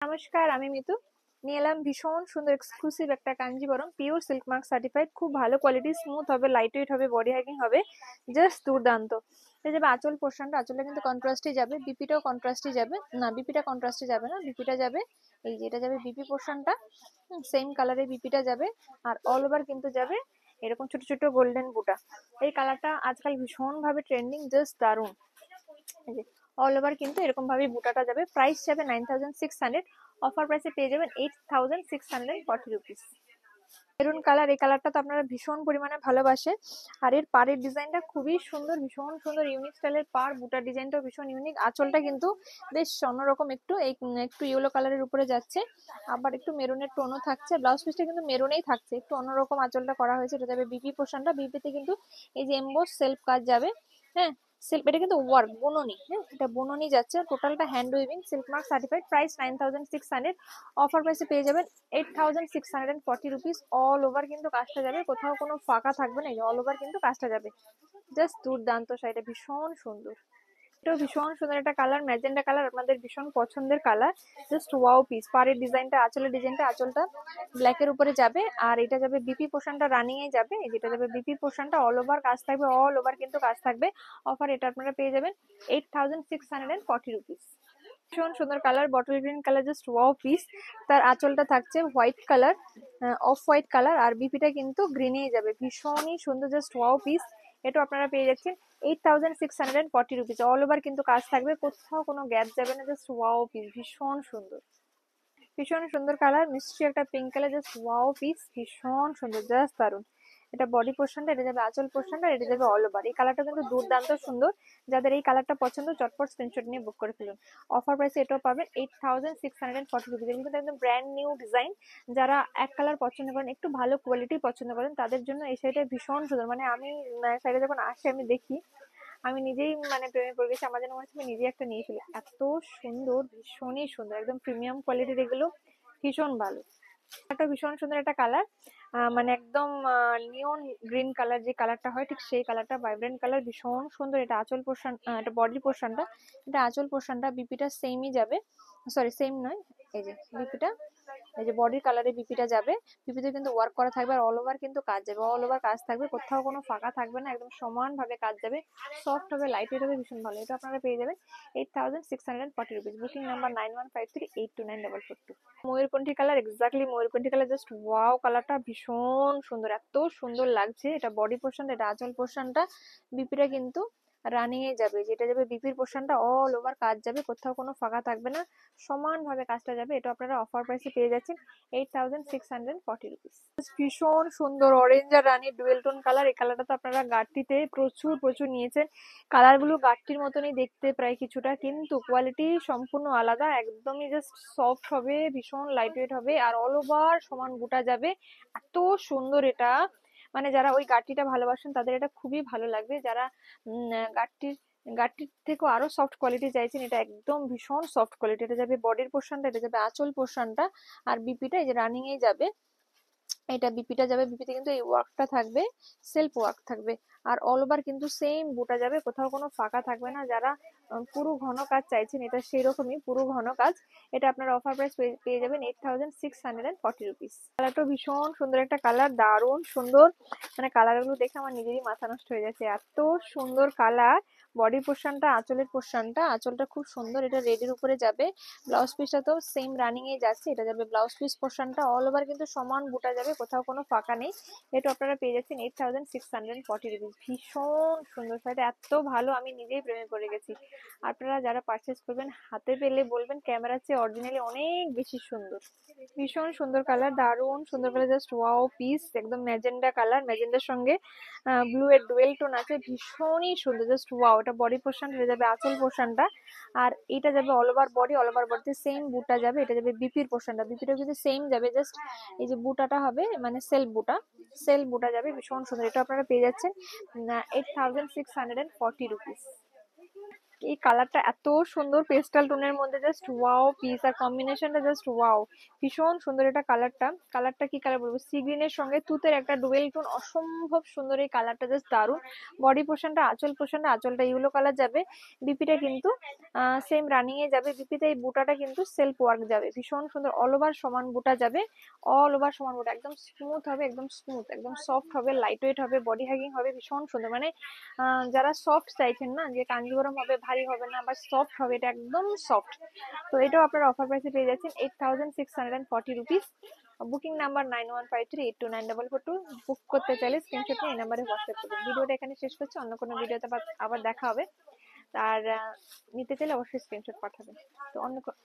নমস্কার, আমি মিতু। নিয়ে এলাম ভীষণ সুন্দর এক্সক্লুসিভ একটা Kanjeevaram pure silk mark certified. খুব ভালো কোয়ালিটি, স্মুথ হবে, লাইট ওয়েট হবে, বডি হাগিং হবে, জাস্ট দুর্দান্ত। এটা যাবে আঁচল পোর্শনটা, আঁচলটা কিন্তু কন্ট্রাস্টই যাবে, বিপিটাও কন্ট্রাস্টই যাবে না, বিপিটা কন্ট্রাস্টে যাবে না, বিপিটা যাবে এই যে এটা যাবে বিপি পোর্শনটা, সেম কালারে বিপিটা যাবে। আর অল ওভার কিন্তু যাবে এরকম ছোট ছোট গোল্ডেন বুটা। এই কালারটা আজকাল ভীষণ ভাবে ট্রেন্ডিং, জাস্ট দারুণ। এই যে অল ওভার কিন্তু এরকম ভাবে বুটাটা যাবে। প্রাইস যাবে 9600, অফার প্রাইসে পেয়ে যাবেন 8640 রুপিস। মেরুন কালার, এই কালারটা তো আপনারা ভীষণ পরিমাণে ভালোবাসে। আর এর পাড়ের ডিজাইনটা খুবই সুন্দর, ভীষণ সুন্দর ইউনিক স্টাইলের পাড়, বুটার ডিজাইনটাও ভীষণ ইউনিক। আঁচলটা কিন্তু বেশ অন্যরকম, একটু ইয়েলো কালারের উপরে যাচ্ছে, আবার একটু মেরুনের টোনও থাকছে। ব্লাউজ পিসটা কিন্তু মেরুনেই থাকছে, একটু অন্যরকম আঁচলটা করা হয়েছে। এটা যাবে বিপি পোর্শনটা, বিপিতে কিন্তু এই যে এমবোস সেলফ কাজ যাবে। হ্যাঁ, সিল্ক, এটা কিন্তু ওয়ার্ক বুননি, হ্যাঁ এটা বুননি যাচ্ছে। টোটালটা hand weaving, silk mark certified. Price 9600, offer প্রাইসে পেয়ে যাবেন 8640 রুপিস। অল ওভার কিন্তু কাজটা যাবে, কোথাও কোনো ফাঁকা থাকবে না, অল ওভার কিন্তু কাজটা যাবে। জাস্ট দুর্দান্ত শাড়িটা, ভীষণ সুন্দর। এটাও ভীষণ সুন্দর একটা কালার, ম্যাজেন্ডা কালার, আপনাদের ভীষণ পছন্দের কালার। Just wow piece. পাড়ের ডিজাইনটা, আঁচলের ডিজাইনটা, আঁচলটা ব্ল্যাকের উপরে যাবে। আর এটা যাবে বিপি পোর্শনটা রানিং এ যাবে, যেটা যাবে বিপি পোর্শনটা অল ওভার কাজ থাকবে, অল ওভার কিন্তু কাজ থাকবে। অফার এটা আপনারা পেয়ে যাবেন 8640 রুপিস। ভীষণ সুন্দর colour, bottle green colour, just wow piece. তার আঁচলটা থাকছে white colour, off white colour, আর বিপিটা কিন্তু গ্রিনেই যাবে, ভীষণই সুন্দর, জাস্ট ওয়াও পিস। এটা আপনারা পেয়ে যাচ্ছেন 8640 রুপিস। অল ওভার কিন্তু কাজ থাকবে, কোথাও কোনো গ্যাপ যাবে না, জাস্ট ওয়াও পিস, ভীষণ সুন্দর। ভীষণ সুন্দর কালার, মিষ্টি একটা pink colour, just wow piece, ভীষণ সুন্দর, জাস্ট দারুন। এটা বডি পোর্শনটা, এটা যাবে আঁচল পোর্শনটা, এটা যাবে অল ওভার। এই কালারটা কিন্তু দুর্দান্ত সুন্দর। যাদের এই কালারটা পছন্দ, চটপট স্ক্রিনশট নিয়ে বুক করে ফেলুন। অফার প্রাইসে এটাও পাবেন 8640 রুপিস। এগুলো কিন্তু একদম ব্র্যান্ড নিউ ডিজাইন। যারা এক কালার পছন্দ করেন, একটু ভালো কোয়ালিটি পছন্দ করেন, তাদের জন্য এই শাড়িটা ভীষণ সুন্দর। মানে আমি শাড়িটা যখন আসে আমি দেখি, আমি নিজেই মানে প্রেমে পড়ে গেছি। আমার যেন মনে হচ্ছে আমি নিজেই একটা নিয়ে ফেলি, এত সুন্দর, ভীষণই সুন্দর, একদম প্রিমিয়াম কোয়ালিটির এগুলো, ভীষণ ভালো। একটা ভীষণ সুন্দর একটা কালার, মানে একদম নিয়ন গ্রিন কালার, যে কালারটা হয় ঠিক সেই কালারটা, ভাইব্রেন্ট কালার, ভীষণ সুন্দর। এটা আঁচল পোর্শন, এটা বডি পোর্শনটা, এটা আঁচল পোর্শনটা, বিপিটা সেমই যাবে, সরি সেম নয়, এই যে বিপিটা, এই যে বডির কালারে বিপিটা যাবে। বিপিতে কিন্তু ওয়ার্ক করা থাকবে, আর অল ওভার কিন্তু কাজ যাবে, অল ওভার কাজ থাকবে, কোথাও কোনো ফাঁকা থাকবে না, একদম সমান ভাবে কাজ যাবে, সফট হবে, লাইট ওয়েট হবে, ভীষণ ভালো। এটা আপনারা পেয়ে যাবেন 8640 রুপিস। Booking number 9153829442। ময়ূরকণ্ঠী কালার, এক্স্যাক্টলি ময়ূরকণ্ঠী কালার, জাস্ট ওয়াও, কালারটা ভীষণ সুন্দর, এত সুন্দর লাগছে। এটা বডি পোর্শন, এটা আঁচল পোর্শনটা, বিপিটা কিন্তু রানিং এ যাবে, যেটা যাবে বিপির পোর্শনটা, অল ওভার কাজ যাবে, কোথাও কোনো ফাঁকা থাকবে না, সমান ভাবে কাজটা যাবে। এটা আপনারা অফার প্রাইসে পেয়ে যাচ্ছেন 8640 রুপিস। ভীষণ সুন্দর অরেঞ্জ আর রানী ডুয়েল টোন কালার। এই কালারটা তো আপনারা গাড়টিতে প্রচুর প্রচুর নিয়েছেন। কালারগুলো গাড়টির মতনই দেখতে প্রায় কিছুটা, কিন্তু কোয়ালিটি সম্পূর্ণ আলাদা, একদমই জাস্ট সফট হবে, ভীষণ লাইট ওয়েট হবে, আর অল ওভার সমান বুটা যাবে। এত সুন্দর এটা, মানে যারা ওই গাড়টিটা ভালোবাসেন তাদের এটা খুবই ভালো লাগবে। যারা গাড়টির গাড়টির থেকেও আরো সফট কোয়ালিটি চাইছেন, এটা একদম ভীষণ সফট কোয়ালিটি। এটা যাবে বডির পোর্শনটা, এটা যাবে আঁচল পোর্শনটা, আর বিপিটা এই যে রানিং এ যাবে। এটা বিপিটা যাবে, বিপিতে কিন্তু এই ওয়ার্কটা থাকবে, সেলফ ওয়ার্ক থাকবে, আর অল ওভার কিন্তু সেম বুটা যাবে, কোথাও কোনো ফাঁকা থাকবে না। যারা পুরো ঘন কাজ চাইছেন, এটা সেই রকমই পুরো ঘন কাজ। এটা আপনার অফার প্রাইস পেয়ে যাবেন 8640 রুপিস। কালারটা ভীষণ সুন্দর একটা কালার, দারুণ সুন্দর, মানে কালারগুলো দেখে আমার নিজেরই মাথা নষ্ট হয়ে যাচ্ছে, এত সুন্দর কালার। বডি পোর্শনটা, আঁচলের পোর্শনটা, আঁচলটা খুব সুন্দর, এটা রেডের উপরে যাবে। ব্লাউজ পিসটা তো সেম রানিং এ যাচ্ছে, এটা যাবে ব্লাউজ পিস পোর্শনটা, অল ওভার কিন্তু সমান বুটা যাবে, কোথাও কোনো ফাঁকা নেই। এটা আপনারা পেয়ে যাচ্ছেন 8640 রুপিস। ভীষণ সুন্দর শাড়িটা, এত ভালো, আমি নিজেই প্রেমে পড়ে গেছি। আপনারা যারা পারচেস করবেন, হাতে পেলে বলবেন ক্যামেরার চেয়ে অরিজিনালি অনেক বেশি সুন্দর। ভীষণ সুন্দর কালার, দারুণ সুন্দর কালার, জাস্ট ওয়াও পিস। একদম ম্যাজেন্ডা কালার, ম্যাজেন্ডার সঙ্গে ব্লু এর ডুয়েল টোন আছে, ভীষণই সুন্দর, জাস্ট ওয়াও। এটা বডি পোর্শন, হয়ে যাবে আঁচল পোর্শনটা, আর এটা যাবে all over body, all over বডিতে সেম বুটা যাবে। এটা যাবে বিপির পোর্শনটা, বিপিটা কিন্তু সেম যাবে, জাস্ট এই যে বুটাটা হবে মানে সেল বুটা যাবে, ভীষণ সুন্দর। এটা আপনারা পেয়ে যাচ্ছেন 8640 রুপিস। এই কালারটা এত সুন্দর পেস্টাল টোনের মধ্যে, জাস্ট ওয়াও পিস, আর কম্বিনেশনটা জাস্ট ওয়াও, ভীষণ সুন্দর এটা কালারটা কি কালার বলবো, সি গ্রিনের সঙ্গে তুতের একটা ডুয়েল টোন, অসম্ভব সুন্দর এই কালারটা, জাস্ট দারুন। বডি পোর্শনটা, আঁচলটা ইয়েলো কালার যাবে। বিপিটা কিন্তু সেম রানিং এ যাবে। বিপিতে এই বুটাটা কিন্তু সেলফ ওয়ার্ক যাবে, ভীষণ সুন্দর, অল ওভার সমান বুটা যাবে, অল ওভার সমান বুটা, একদম স্মুথ হবে, একদম স্মুথ, একদম সফট হবে, লাইট ওয়েট হবে, বডি হ্যাগিং হবে, ভীষণ সুন্দর। মানে যারা সফট চাইছেন না, যে কাঞ্জিভরম হবে, ভারী হবে না বা সফট হবে, এটা একদম সফট। তো এটাও আপনারা অফার প্রাইসে পেয়ে যাচ্ছেন 8640 রুপিস। Booking number 9153829442। বুক করতে চাইলে স্ক্রিনশট নিয়ে এই নাম্বারে হোয়াটসঅ্যাপ করবেন। ভিডিওটা এখানে শেষ করছি, অন্য কোনো ভিডিওতে আবার দেখা হবে। আর নিতে চাইলে অবশ্যই স্ক্রিনশট পাঠাবেন। তো নমস্কার।